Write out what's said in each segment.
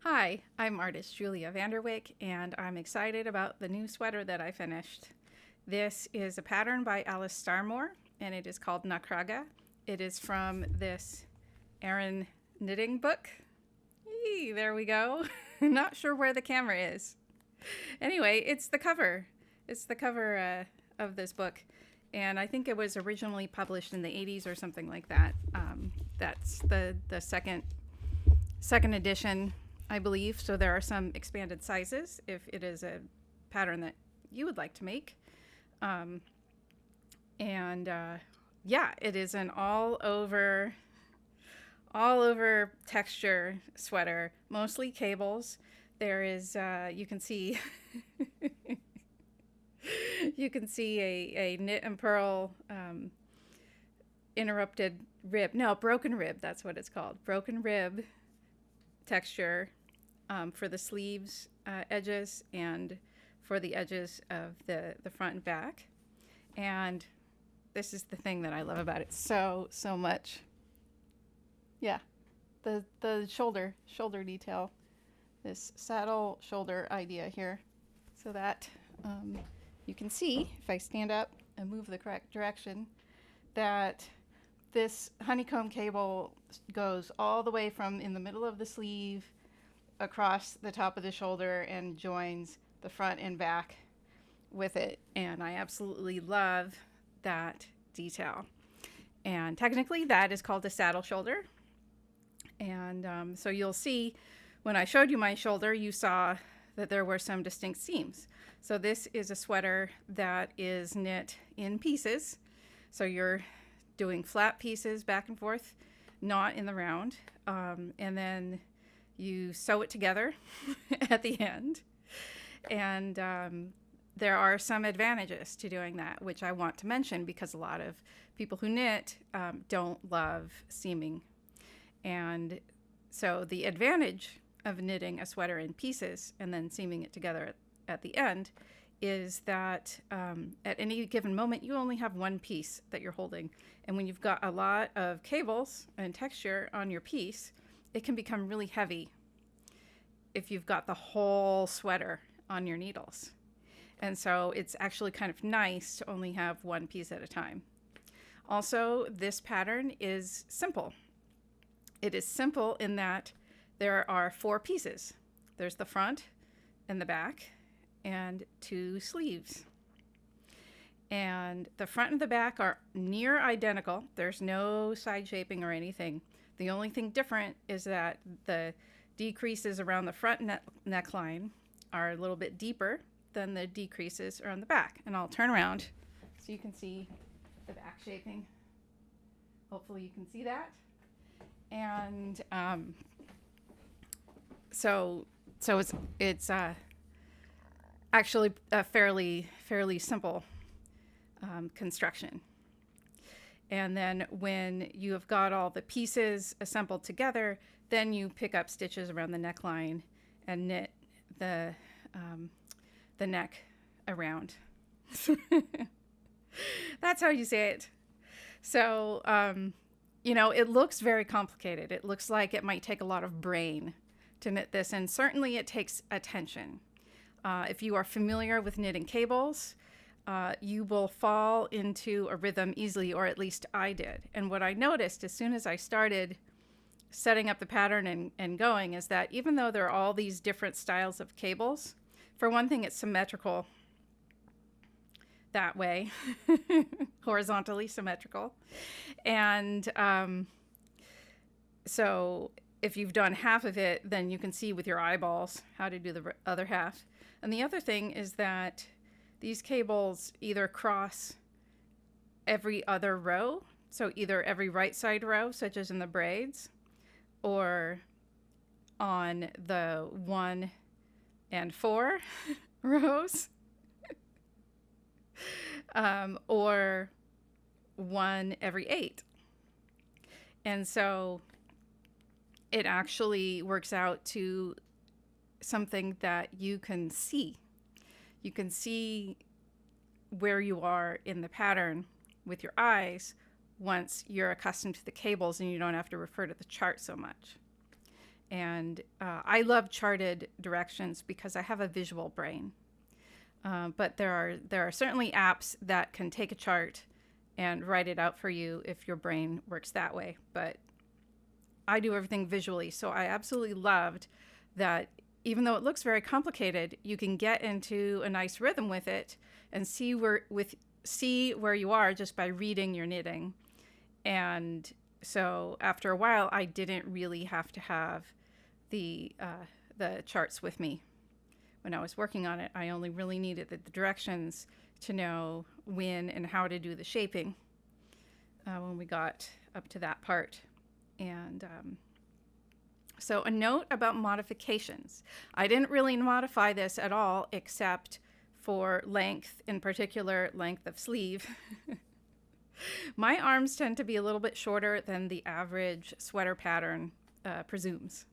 Hi, I'm artist Julia Vanderwyk, and I'm excited about the new sweater that I finished. This is a pattern by Alice Starmore, and it is called Craga. It is from this Erin knitting book. Yee, there we go. Not sure where the camera is. Anyway, it's the cover. It's the cover of this book, and I think it was originally published in the 80s or something like that. That's the second edition, I believe. So there are some expanded sizes if it is a pattern that you would like to make. Yeah, it is an all over texture sweater, mostly cables. There is you can see you can see a knit and purl interrupted rib. No, broken rib. That's what it's called. Broken rib texture for the sleeves edges and for the edges of the front and back. And this is the thing that I love about it so much. Yeah, the shoulder detail, this saddle shoulder idea here, so that you can see if I stand up and move the correct direction that this honeycomb cable goes all the way from in the middle of the sleeve across the top of the shoulder and joins the front and back with it. And I absolutely love that detail. And technically that is called a saddle shoulder. And so you'll see when I showed you my shoulder, you saw that there were some distinct seams. So this is a sweater that is knit in pieces. So you're doing flat pieces back and forth, not in the round. And then you sew it together at the end. And there are some advantages to doing that, which I want to mention because a lot of people who knit don't love seaming. And so the advantage of knitting a sweater in pieces and then seaming it together at the end is that at any given moment, you only have one piece that you're holding. And when you've got a lot of cables and texture on your piece, it can become really heavy if you've got the whole sweater on your needles. And so it's actually kind of nice to only have one piece at a time. Also, this pattern is simple. It is simple in that there are 4 pieces. There's the front and the back and 2 sleeves. And the front and the back are near identical. There's no side shaping or anything. The only thing different is that the decreases around the front neckline are a little bit deeper than the decreases around the back. And I'll turn around so you can see the back shaping. Hopefully you can see that. And so it's actually a fairly simple construction. And then when you have got all the pieces assembled together, then you pick up stitches around the neckline and knit the neck around. That's how you say it. So, it looks very complicated. It looks like it might take a lot of brain to knit this, and certainly it takes attention. If you are familiar with knitting cables, you will fall into a rhythm easily, or at least I did. And what I noticed as soon as I started setting up the pattern and going is that even though there are all these different styles of cables, for one thing, it's symmetrical that way, horizontally symmetrical. And so if you've done half of it, then you can see with your eyeballs how to do the other half. And the other thing is that these cables either cross every other row, so either every right side row, such as in the braids, or on the 1 and 4 rows, or 1 every 8. And so it actually works out to something that you can see. You can see where you are in the pattern with your eyes once you're accustomed to the cables and you don't have to refer to the chart so much. And I love charted directions because I have a visual brain. But there are certainly apps that can take a chart and write it out for you if your brain works that way. But I do everything visually, so I absolutely loved that. Even though it looks very complicated, you can get into a nice rhythm with it and see where you are just by reading your knitting. And so after a while, I didn't really have to have the charts with me when I was working on it. I only really needed the directions to know when and how to do the shaping when we got up to that part. And so a note about modifications. I didn't really modify this at all except for length, in particular length of sleeve. My arms tend to be a little bit shorter than the average sweater pattern presumes.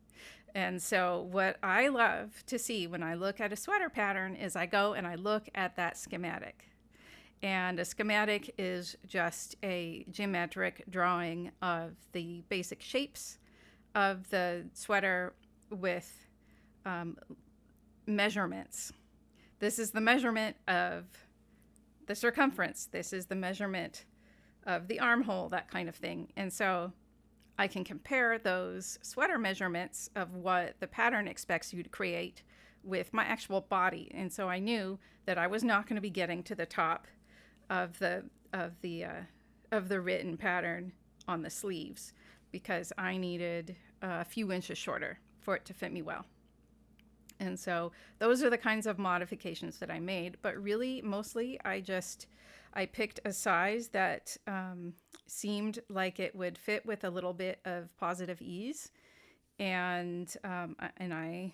And so what I love to see when I look at a sweater pattern is I go and I look at that schematic. And a schematic is just a geometric drawing of the basic shapes of the sweater with measurements. This is the measurement of the circumference. This is the measurement of the armhole, that kind of thing. And so I can compare those sweater measurements of what the pattern expects you to create with my actual body. And so I knew that I was not going to be getting to the top of the written pattern on the sleeves, because I needed a few inches shorter for it to fit me well. And so those are the kinds of modifications that I made. But really, mostly, I picked a size that seemed like it would fit with a little bit of positive ease. And I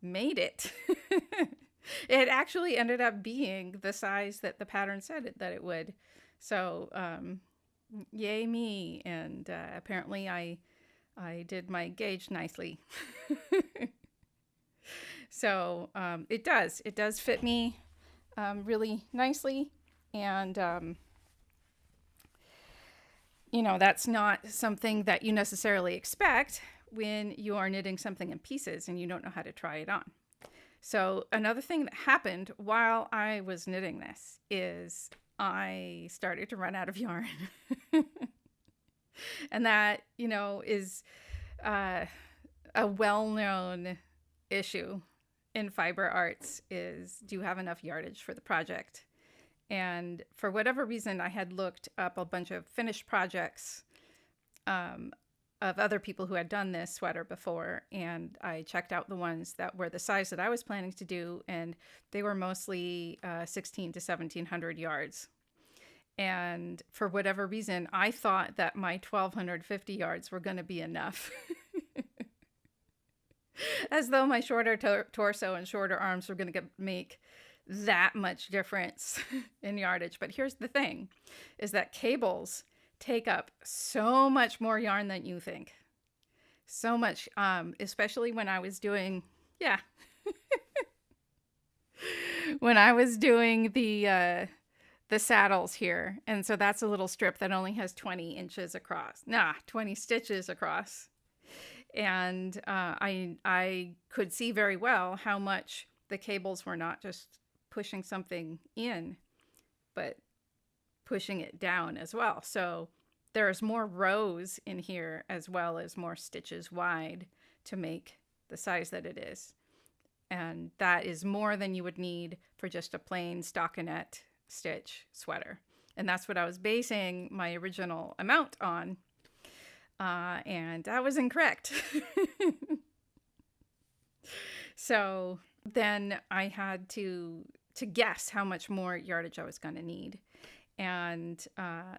made it. It actually ended up being the size that the pattern said that it would. So yay me. And apparently I did my gauge nicely. So it does fit me really nicely. And that's not something that you necessarily expect when you are knitting something in pieces and you don't know how to try it on. So another thing that happened while I was knitting this is I started to run out of yarn. And that, is a well-known issue in fiber arts, is do you have enough yardage for the project? And for whatever reason, I had looked up a bunch of finished projects of other people who had done this sweater before, and I checked out the ones that were the size that I was planning to do, and they were mostly 16 to 1700 yards. And for whatever reason, I thought that my 1250 yards were going to be enough. As though my shorter torso and shorter arms were going to make that much difference in yardage. But here's the thing, is that cables take up so much more yarn than you think. So much, especially when I was doing, when I was doing the saddles here. And so that's a little strip that only has 20 inches across. 20 stitches across. And I could see very well how much the cables were not just pushing something in, but pushing it down as well. So there's more rows in here as well as more stitches wide to make the size that it is. And that is more than you would need for just a plain stockinette stitch sweater. And that's what I was basing my original amount on. And I was incorrect. So then I had to guess how much more yardage I was going to need. And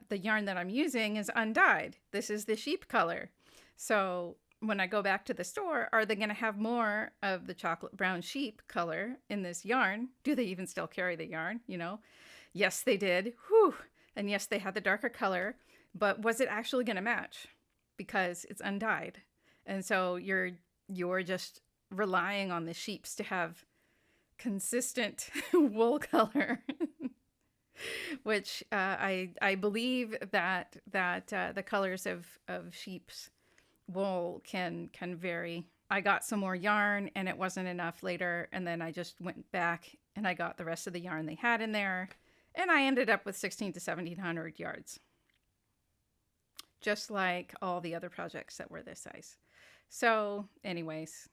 the yarn that I'm using is undyed. This is the sheep color. So when I go back to the store, are they going to have more of the chocolate brown sheep color in this yarn? Do they even still carry the yarn? Yes, they did. Whew. And yes, they had the darker color. But was it actually going to match? Because it's undyed. And so you're just relying on the sheeps to have consistent wool color, which I believe that the colors of sheeps wool can vary. I got some more yarn and it wasn't enough later, and then I just went back and I got the rest of the yarn they had in there, and I ended up with 16 to 1700 yards, just like all the other projects that were this size. So anyways,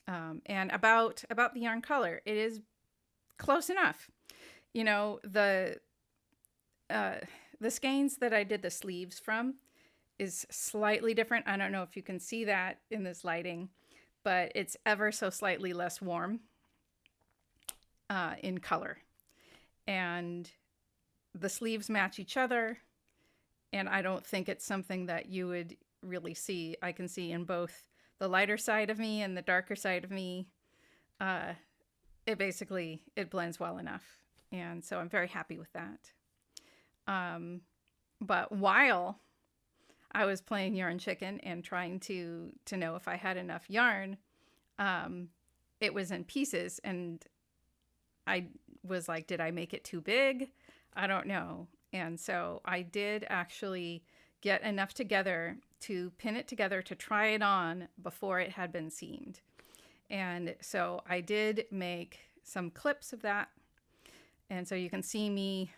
and about the yarn color, it is close enough. You know, the skeins that I did the sleeves from is slightly different. I don't know if you can see that in this lighting, but it's ever so slightly less warm in color. And the sleeves match each other, and I don't think it's something that you would really see. I can see in both the lighter side of me and the darker side of me. It blends well enough. And so I'm very happy with that. But while I was playing Yarn Chicken and trying to know if I had enough yarn, it was in pieces, and I was like, did I make it too big? I don't know. And so I did actually get enough together to pin it together to try it on before it had been seamed. And so I did make some clips of that. And so you can see me,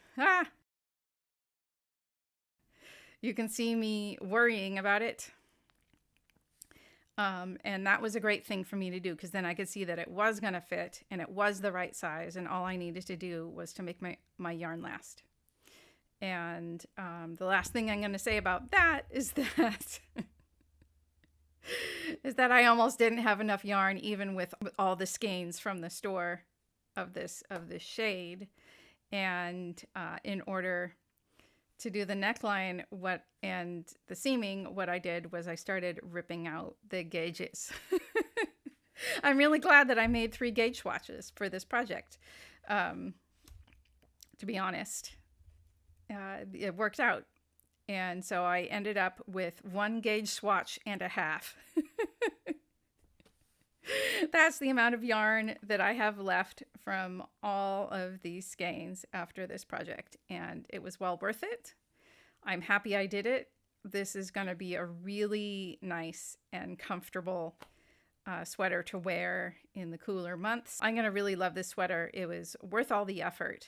you can see me worrying about it. And that was a great thing for me to do, because then I could see that it was going to fit and it was the right size. And all I needed to do was to make my yarn last. And the last thing I'm going to say about that is that I almost didn't have enough yarn, even with all the skeins from the store of this shade. And in order to do the neckline and the seaming, what I did was I started ripping out the gauges. I'm really glad that I made 3 gauge swatches for this project. To be honest, it worked out. And so I ended up with 1 gauge swatch and a half. That's the amount of yarn that I have left from all of these skeins after this project, and it was well worth it. I'm happy I did it. This is going to be a really nice and comfortable sweater to wear in the cooler months. I'm going to really love this sweater. It was worth all the effort,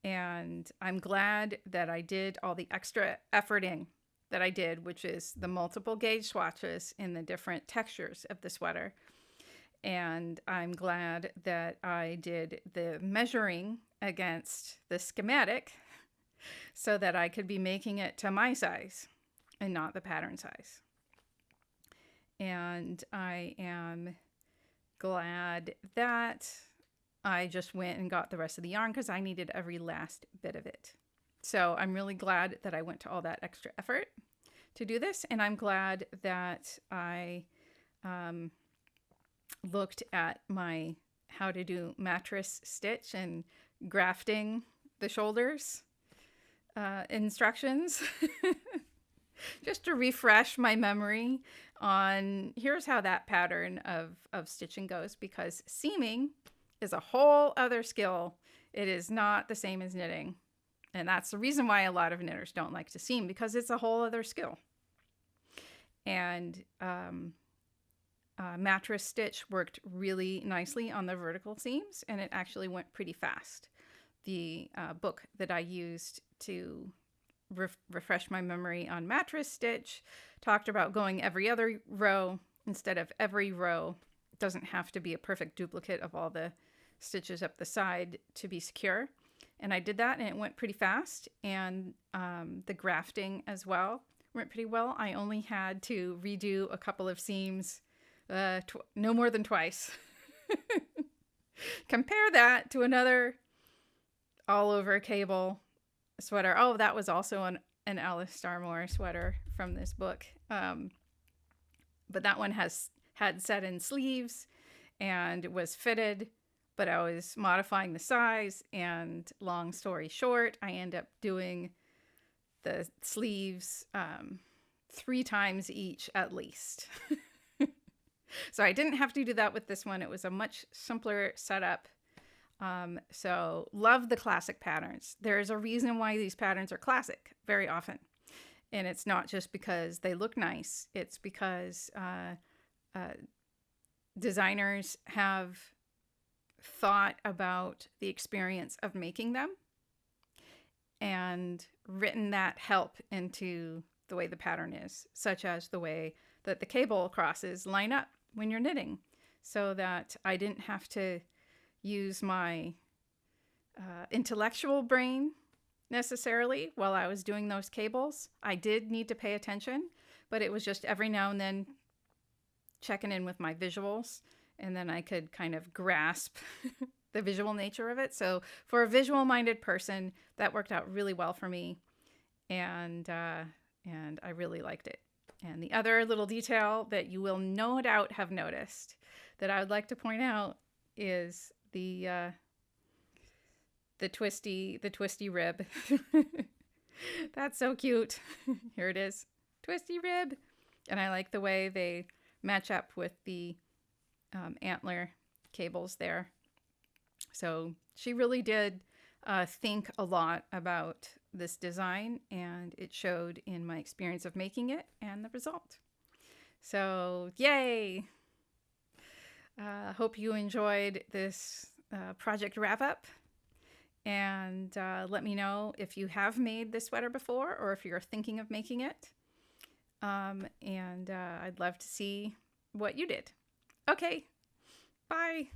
and I'm glad that I did all the extra efforting that I did, which is the multiple gauge swatches in the different textures of the sweater. And I'm glad that I did the measuring against the schematic so that I could be making it to my size and not the pattern size. And I am glad that I just went and got the rest of the yarn, because I needed every last bit of it. So I'm really glad that I went to all that extra effort to do this. And I'm glad that I looked at my how to do mattress stitch and grafting the shoulders instructions just to refresh my memory on here's how that pattern of stitching goes, because seaming is a whole other skill. It is not the same as knitting, and that's the reason why a lot of knitters don't like to seam, because it's a whole other skill. And mattress stitch worked really nicely on the vertical seams, and it actually went pretty fast. The book that I used to refresh my memory on mattress stitch talked about going every other row instead of every row. It doesn't have to be a perfect duplicate of all the stitches up the side to be secure. And I did that, and it went pretty fast. And the grafting as well went pretty well. I only had to redo a couple of seams no more than twice. Compare that to another all over cable sweater. Oh, that was also an Alice Starmore sweater from this book. But that one had set-in sleeves and was fitted, but I was modifying the size, and long story short, I end up doing the sleeves 3 times each at least. So I didn't have to do that with this one. It was a much simpler setup. So love the classic patterns. There is a reason why these patterns are classic very often. And it's not just because they look nice. It's because designers have thought about the experience of making them and written that help into the way the pattern is, such as the way that the cable crosses line up when you're knitting, so that I didn't have to use my intellectual brain necessarily while I was doing those cables. I did need to pay attention, but it was just every now and then checking in with my visuals, and then I could kind of grasp the visual nature of it. So for a visual-minded person, that worked out really well for me, and I really liked it. And the other little detail that you will no doubt have noticed that I would like to point out is the twisty rib. That's so cute. Here it is, twisty rib. And I like the way they match up with the antler cables there. So she really did think a lot about this design, and it showed in my experience of making it and the result. So yay! Hope you enjoyed this project wrap up, and let me know if you have made this sweater before or if you're thinking of making it. And I'd love to see what you did. Okay, bye.